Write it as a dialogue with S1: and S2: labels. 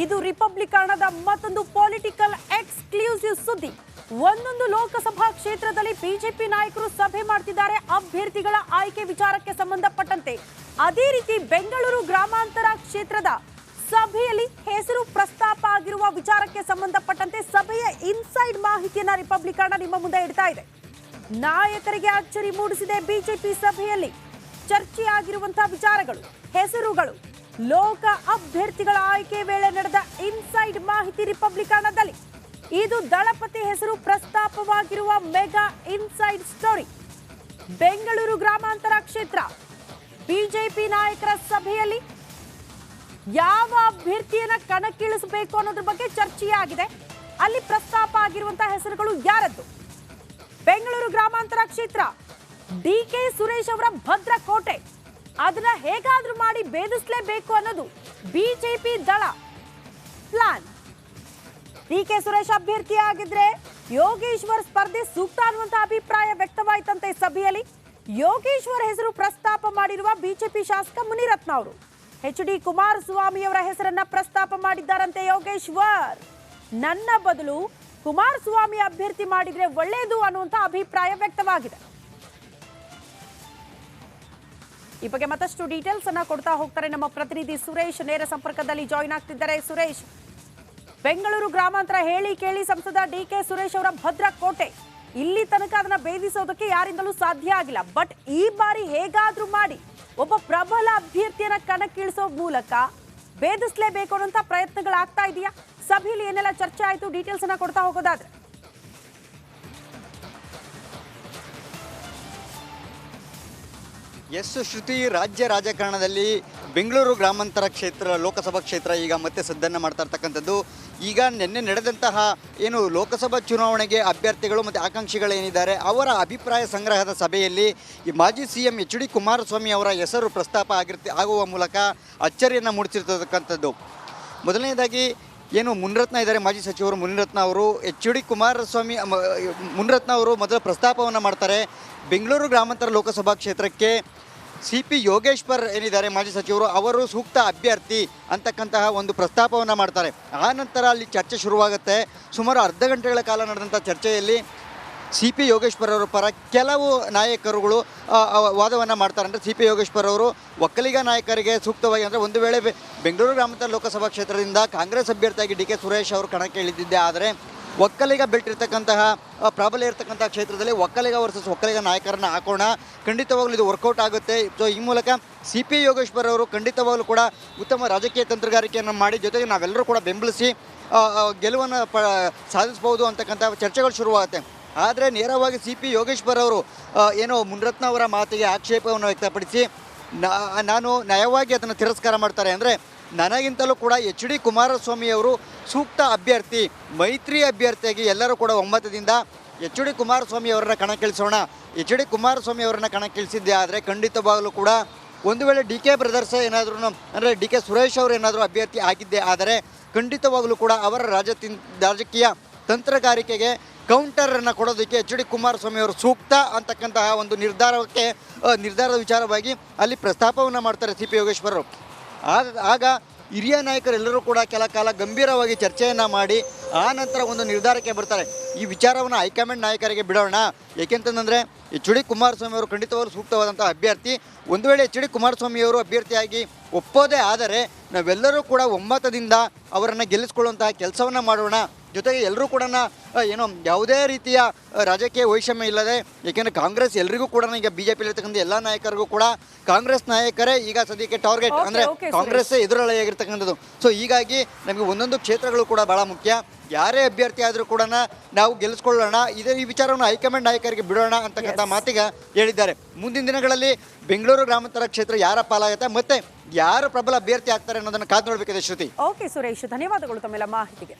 S1: ಇದು ರಿಪಬ್ಲಿಕನ್ನದ ಮತ್ತೊಂದು political exclusive ಸುದ್ದಿ. ಒಂದೊಂದು ಲೋಕಸಭಾ ಕ್ಷೇತ್ರದಲ್ಲಿ ಬಿಜೆಪಿ ನಾಯಕರು ಸಭೆ ಮಾಡ್ತಿದ್ದಾರೆ ಅಭ್ಯರ್ಥಿಗಳ ಆಯ್ಕೆ ವಿಚಾರಕ್ಕೆ ಸಂಬಂಧಪಟ್ಟಂತೆ. ಅದೇ ರೀತಿ ಬೆಂಗಳೂರು ಗ್ರಾಮಾಂತರ ಕ್ಷೇತ್ರದ ಸಭೆಯಲ್ಲಿ ಹೆಸರು ಪ್ರಸ್ತಾಪ ಆಗಿರುವ ವಿಚಾರಕ್ಕೆ ಸಂಬಂಧಪಟ್ಟಂತೆ ಸಭೆಯ ಇನ್ಸೈಡ್ ಮಾಹಿತಿಯನ್ನ ರಿಪಬ್ಲಿಕನ್ನ ನಿಮ್ಮ ಮುಂದೆ ಇಡ್ತಾ ಇದೆ. ನಾಯಕರಿಗೆ ಅಚ್ಚರಿ ಮೂಡಿಸಿದೆ ಬಿಜೆಪಿ ಸಭೆಯಲ್ಲಿ ಚರ್ಚೆಯಾಗಿರುವಂತಹ ವಿಚಾರಗಳು, ಹೆಸರುಗಳು, ಲೋಕ ಅಭ್ಯರ್ಥಿಗಳ ಆಯ್ಕೆ ವೇಳೆ ನಡೆದ ಇನ್ಸೈಡ್ ಮಾಹಿತಿ ರಿಪಬ್ಲಿಕನ್ನದಲ್ಲಿ. ಇದು ದಳಪತಿ ಹೆಸರು ಪ್ರಸ್ತಾಪವಾಗಿರುವ ಮೆಗಾ ಇನ್ಸೈಡ್ ಸ್ಟೋರಿ. ಬೆಂಗಳೂರು ಗ್ರಾಮಾಂತರ ಕ್ಷೇತ್ರ ಬಿಜೆಪಿ ನಾಯಕರ ಸಭೆಯಲ್ಲಿ ಯಾವ ಅಭ್ಯರ್ಥಿಯನ್ನ ಕಣಕ್ಕಿಳಿಸಬೇಕು ಅನ್ನೋದ್ರ ಬಗ್ಗೆ ಚರ್ಚೆಯಾಗಿದೆ. ಅಲ್ಲಿ ಪ್ರಸ್ತಾಪ ಆಗಿರುವಂತಹ ಹೆಸರುಗಳು ಯಾರದ್ದು? ಬೆಂಗಳೂರು ಗ್ರಾಮಾಂತರ ಕ್ಷೇತ್ರ ಡಿಕೆ ಸುರೇಶ್ ಅವರ ಭದ್ರಕೋಟೆ. ಅದನ್ನ ಹೇಗಾದ್ರೂ ಮಾಡಿ ಭೇದಿಸಲೇಬೇಕು ಅನ್ನೋದು ಬಿಜೆಪಿ ದಳ ಪ್ಲಾನ್. ಡಿಕೆ ಸುರೇಶ್ ಅಭ್ಯರ್ಥಿ ಆಗಿದ್ರೆ ಯೋಗೇಶ್ವರ್ ಸ್ಪರ್ಧೆ ಸೂಕ್ತ ಅನ್ನುವಂತ ಅಭಿಪ್ರಾಯ ವ್ಯಕ್ತವಾಯಿತಂತೆ ಸಭೆಯಲ್ಲಿ. ಯೋಗೇಶ್ವರ್ ಹೆಸರು ಪ್ರಸ್ತಾಪ ಮಾಡಿರುವ ಬಿಜೆಪಿ ಶಾಸಕ ಮುನಿರತ್ನ ಅವರು ಎಚ್ ಡಿ ಕುಮಾರಸ್ವಾಮಿ ಅವರ ಹೆಸರನ್ನ ಪ್ರಸ್ತಾಪ ಮಾಡಿದ್ದಾರಂತೆ. ಯೋಗೇಶ್ವರ್ ನನ್ನ ಬದಲು ಕುಮಾರಸ್ವಾಮಿ ಅಭ್ಯರ್ಥಿ ಮಾಡಿದ್ರೆ ಒಳ್ಳೆಯದು ಅನ್ನುವಂತ ಅಭಿಪ್ರಾಯ ವ್ಯಕ್ತವಾಗಿದೆ. ಈ ಬಗ್ಗೆ ಮತ್ತಷ್ಟು ಡೀಟೇಲ್ಸ್ ಅನ್ನ ಕೊಡ್ತಾ ಹೋಗ್ತಾರೆ ನಮ್ಮ ಪ್ರತಿನಿಧಿ ಸುರೇಶ್. ನೇರ ಸಂಪರ್ಕದಲ್ಲಿ ಜಾಯಿನ್ ಆಗ್ತಿದ್ದಾರೆ. ಸುರೇಶ್, ಬೆಂಗಳೂರು ಗ್ರಾಮಾಂತರ ಹೇಳಿ ಕೇಳಿ ಸಂಸದ ಡಿಕೆ ಸುರೇಶ್ ಅವರ ಭದ್ರಕೋಟೆ, ಇಲ್ಲಿ ತನಕ ಅದನ್ನ ಭೇದಿಸೋದಕ್ಕೆ ಯಾರಿಂದಲೂ ಸಾಧ್ಯ ಆಗಿಲ್ಲ. ಬಟ್ ಈ ಬಾರಿ ಹೇಗಾದ್ರೂ ಮಾಡಿ ಒಬ್ಬ ಪ್ರಬಲ ಅಭ್ಯರ್ಥಿಯನ್ನ ಕಣಕ್ಕಿಳಿಸೋ ಮೂಲಕ ಭೇದಿಸಲೇಬೇಕು ಅನ್ನೋಂಥ ಪ್ರಯತ್ನಗಳಾಗ್ತಾ ಇದೆಯಾ? ಸಭೆಯಲ್ಲಿ ಏನೆಲ್ಲ ಚರ್ಚೆ ಆಯಿತು, ಡೀಟೇಲ್ಸ್ ಅನ್ನ ಕೊಡ್ತಾ ಹೋಗೋದಾದ್ರೆ.
S2: ಎಸ್ ಶ್ರುತಿ, ರಾಜ್ಯ ರಾಜಕಾರಣದಲ್ಲಿ ಬೆಂಗಳೂರು ಗ್ರಾಮಾಂತರ ಕ್ಷೇತ್ರ ಲೋಕಸಭಾ ಕ್ಷೇತ್ರ ಈಗ ಮತ್ತೆ ಸದ್ದನ್ನು ಮಾಡ್ತಾ ಇರ್ತಕ್ಕಂಥದ್ದು. ಈಗ ನಿನ್ನೆ ನಡೆದಂತಹ ಏನು ಲೋಕಸಭಾ ಚುನಾವಣೆಗೆ ಅಭ್ಯರ್ಥಿಗಳು ಮತ್ತು ಆಕಾಂಕ್ಷಿಗಳೇನಿದ್ದಾರೆ ಅವರ ಅಭಿಪ್ರಾಯ ಸಂಗ್ರಹದ ಸಭೆಯಲ್ಲಿ ಈ ಮಾಜಿ CM ಎಚ್ ಡಿ ಕುಮಾರಸ್ವಾಮಿ ಅವರ ಹೆಸರು ಪ್ರಸ್ತಾಪ ಆಗುವ ಮೂಲಕ ಅಚ್ಚರಿಯನ್ನು ಮೂಡಿಸಿರ್ತಕ್ಕಂಥದ್ದು. ಮೊದಲನೇದಾಗಿ ಏನು ಮುನಿರತ್ನ ಇದ್ದಾರೆ, ಮಾಜಿ ಸಚಿವರು ಮುನಿರತ್ನ ಅವರು, ಎಚ್ ಡಿ ಕುಮಾರಸ್ವಾಮಿ ಮುನಿರತ್ನ ಅವರು ಮೊದಲು ಪ್ರಸ್ತಾಪವನ್ನು ಮಾಡ್ತಾರೆ. ಬೆಂಗಳೂರು ಗ್ರಾಮಾಂತರ ಲೋಕಸಭಾ ಕ್ಷೇತ್ರಕ್ಕೆ CP ಯೋಗೇಶ್ವರ್ ಏನಿದ್ದಾರೆ ಮಾಜಿ ಸಚಿವರು, ಅವರು ಸೂಕ್ತ ಅಭ್ಯರ್ಥಿ ಅಂತಕ್ಕಂತಹ ಒಂದು ಪ್ರಸ್ತಾಪವನ್ನು ಮಾಡ್ತಾರೆ. ಆ ನಂತರ ಅಲ್ಲಿ ಚರ್ಚೆ ಶುರುವಾಗುತ್ತೆ. ಸುಮಾರು ಅರ್ಧ ಗಂಟೆಗಳ ಕಾಲ ನಡೆದಂಥ ಚರ್ಚೆಯಲ್ಲಿ CP ಯೋಗೇಶ್ವರ್ ಅವರ ಪರ ಕೆಲವು ನಾಯಕರುಗಳು ವಾದವನ್ನು ಮಾಡ್ತಾರೆ. ಅಂದರೆ CP ಯೋಗೇಶ್ವರ್ ಅವರು ಒಕ್ಕಲಿಗ ನಾಯಕರಿಗೆ ಸೂಕ್ತವಾಗಿ, ಅಂದರೆ ಒಂದು ವೇಳೆ ಬೆಂಗಳೂರು ಗ್ರಾಮಾಂತರ ಲೋಕಸಭಾ ಕ್ಷೇತ್ರದಿಂದ ಕಾಂಗ್ರೆಸ್ ಅಭ್ಯರ್ಥಿಯಾಗಿ ಡಿ ಕೆ ಸುರೇಶ್ ಅವರು ಕಣಕ್ಕೆ ಇಳಿದಿದ್ದೆ. ಆದರೆ ಒಕ್ಕಲಿಗ ಬೆಲ್ಟ್ ಇರ್ತಕ್ಕಂತಹ ಪ್ರಾಬಲ್ಯ ಇರ್ತಕ್ಕಂಥ ಕ್ಷೇತ್ರದಲ್ಲಿ ಒಕ್ಕಲಿಗ ವರ್ಸಸ್ ಒಕ್ಕಲಿಗ ನಾಯಕರನ್ನು ಹಾಕೋಣ, ಖಂಡಿತವಾಗ್ಲೂ ಇದು ವರ್ಕೌಟ್ ಆಗುತ್ತೆ. ಸೊ ಈ ಮೂಲಕ CP ಯೋಗೇಶ್ವರ್ ಅವರು ಖಂಡಿತವಾಗ್ಲೂ ಕೂಡ ಉತ್ತಮ ರಾಜಕೀಯ ತಂತ್ರಗಾರಿಕೆಯನ್ನು ಮಾಡಿ ಜೊತೆಗೆ ನಾವೆಲ್ಲರೂ ಕೂಡ ಬೆಂಬಲಿಸಿ ಗೆಲುವನ್ನು ಸಾಧಿಸ್ಬೋದು ಅಂತಕ್ಕಂಥ ಚರ್ಚೆಗಳು ಶುರುವಾಗುತ್ತೆ. ಆದರೆ ನೇರವಾಗಿ CP ಯೋಗೇಶ್ವರ್ ಅವರು ಏನೋ ಮುನಿರತ್ನ ಅವರ ಮಾತಿಗೆ ಆಕ್ಷೇಪವನ್ನು ವ್ಯಕ್ತಪಡಿಸಿ ನಾನು ನಯವಾಗಿ ಅದನ್ನು ತಿರಸ್ಕಾರ ಮಾಡ್ತಾರೆ. ಅಂದರೆ ನನಗಿಂತಲೂ ಕೂಡ ಎಚ್ ಡಿ ಕುಮಾರಸ್ವಾಮಿ ಅವರು ಸೂಕ್ತ ಅಭ್ಯರ್ಥಿ, ಮೈತ್ರಿ ಅಭ್ಯರ್ಥಿಯಾಗಿ ಎಲ್ಲರೂ ಕೂಡ ಒಮ್ಮತದಿಂದ ಎಚ್ ಡಿ ಕುಮಾರಸ್ವಾಮಿ ಅವರನ್ನು ಕಣಕ್ಕಿಳಿಸೋಣ. ಎಚ್ ಡಿ ಕುಮಾರಸ್ವಾಮಿ ಅವರನ್ನು ಕಣಕ್ಕಿಳಿಸಿದ್ದೆ ಆದರೆ ಖಂಡಿತವಾಗಲೂ ಕೂಡ ಒಂದು ವೇಳೆ ಡಿ ಕೆ ಬ್ರದರ್ಸ್ ಏನಾದರೂ, ಅಂದರೆ ಡಿ ಕೆ ಸುರೇಶ್ ಅವರು ಏನಾದರೂ ಅಭ್ಯರ್ಥಿ ಆಗಿದ್ದೆ ಆದರೆ ಖಂಡಿತವಾಗಲೂ ಕೂಡ ಅವರ ರಾಜಕೀಯ ತಂತ್ರಗಾರಿಕೆಗೆ ಕೌಂಟರನ್ನು ಕೊಡೋದಕ್ಕೆ ಎಚ್ ಡಿ ಕುಮಾರಸ್ವಾಮಿ ಅವರು ಸೂಕ್ತ ಅಂತಕ್ಕಂತಹ ಒಂದು ನಿರ್ಧಾರದ ವಿಚಾರವಾಗಿ ಅಲ್ಲಿ ಪ್ರಸ್ತಾಪವನ್ನು ಮಾಡ್ತಾರೆ CP ಯೋಗೇಶ್ವರರು. ಆಗ ಹಿರಿಯ ನಾಯಕರೆಲ್ಲರೂ ಕೂಡ ಕೆಲ ಕಾಲ ಗಂಭೀರವಾಗಿ ಚರ್ಚೆಯನ್ನು ಮಾಡಿ ಆ ನಂತರ ಒಂದು ನಿರ್ಧಾರಕ್ಕೆ ಬರ್ತಾರೆ. ಈ ವಿಚಾರವನ್ನು ಹೈಕಮಾಂಡ್ ನಾಯಕರಿಗೆ ಬಿಡೋಣ, ಏಕೆಂತಂದರೆ ಎಚ್ ಡಿ ಕುಮಾರಸ್ವಾಮಿ ಅವರು ಖಂಡಿತವಾಗಲೂ ಸೂಕ್ತವಾದಂಥ ಅಭ್ಯರ್ಥಿ. ಒಂದು ವೇಳೆ ಎಚ್ ಡಿ ಕುಮಾರಸ್ವಾಮಿ ಅವರು ಅಭ್ಯರ್ಥಿಯಾಗಿ ಒಪ್ಪೋದೇ ಆದರೆ ನಾವೆಲ್ಲರೂ ಕೂಡ ಒಮ್ಮತದಿಂದ ಅವರನ್ನು ಗೆಲ್ಲಿಸ್ಕೊಳ್ಳುವಂತಹ ಕೆಲಸವನ್ನು ಮಾಡೋಣ. ಜೊತೆಗೆ ಎಲ್ಲರೂ ಕೂಡ ಏನೋ ಯಾವುದೇ ರೀತಿಯ ರಾಜಕೀಯ ವೈಷಮ್ಯ ಇಲ್ಲದೆ, ಏಕೆಂದರೆ ಕಾಂಗ್ರೆಸ್ ಎಲ್ರಿಗೂ ಕೂಡ ಈಗ BJP-ಯಲ್ಲಿರ್ತಕ್ಕಂಥ ಎಲ್ಲ ನಾಯಕರಿಗೂ ಕೂಡ ಕಾಂಗ್ರೆಸ್ ನಾಯಕರೇ ಈಗ ಸದ್ಯಕ್ಕೆ ಟಾರ್ಗೆಟ್, ಅಂದರೆ ಕಾಂಗ್ರೆಸ್ ಎದುರಾಳಿಯಾಗಿರ್ತಕ್ಕಂಥದ್ದು. ಸೊ ಹೀಗಾಗಿ ನಮಗೆ ಒಂದೊಂದು ಕ್ಷೇತ್ರಗಳು ಕೂಡ ಭಾಳ ಮುಖ್ಯ. ಯಾರೇ ಅಭ್ಯರ್ಥಿ ಆದರೂ ಕೂಡ ನಾವು ಗೆಲ್ಲಿಸ್ಕೊಳ್ಳೋಣ, ಈ ವಿಚಾರವನ್ನು ಹೈಕಮಾಂಡ್ ನಾಯಕರಿಗೆ ಬಿಡೋಣ ಅಂತಕ್ಕಂಥ ಮಾತಿಗೆ ಹೇಳಿದ್ದಾರೆ. ಮುಂದಿನ ದಿನಗಳಲ್ಲಿ ಬೆಂಗಳೂರು ಗ್ರಾಮಾಂತರ ಕ್ಷೇತ್ರ ಯಾರ ಪಾಲಾಗುತ್ತೆ ಮತ್ತೆ ಯಾರು ಪ್ರಬಲ ಅಭ್ಯರ್ಥಿ ಆಗ್ತಾರೆ ಅನ್ನೋದನ್ನು ಕಾದು ನೋಡಬೇಕಿದೆ ಶ್ರುತಿ.
S1: ಓಕೆ ಸುರೇಶ್, ಧನ್ಯವಾದಗಳು ತಮ್ಮೆಲ್ಲ ಮಾಹಿತಿಗೆ.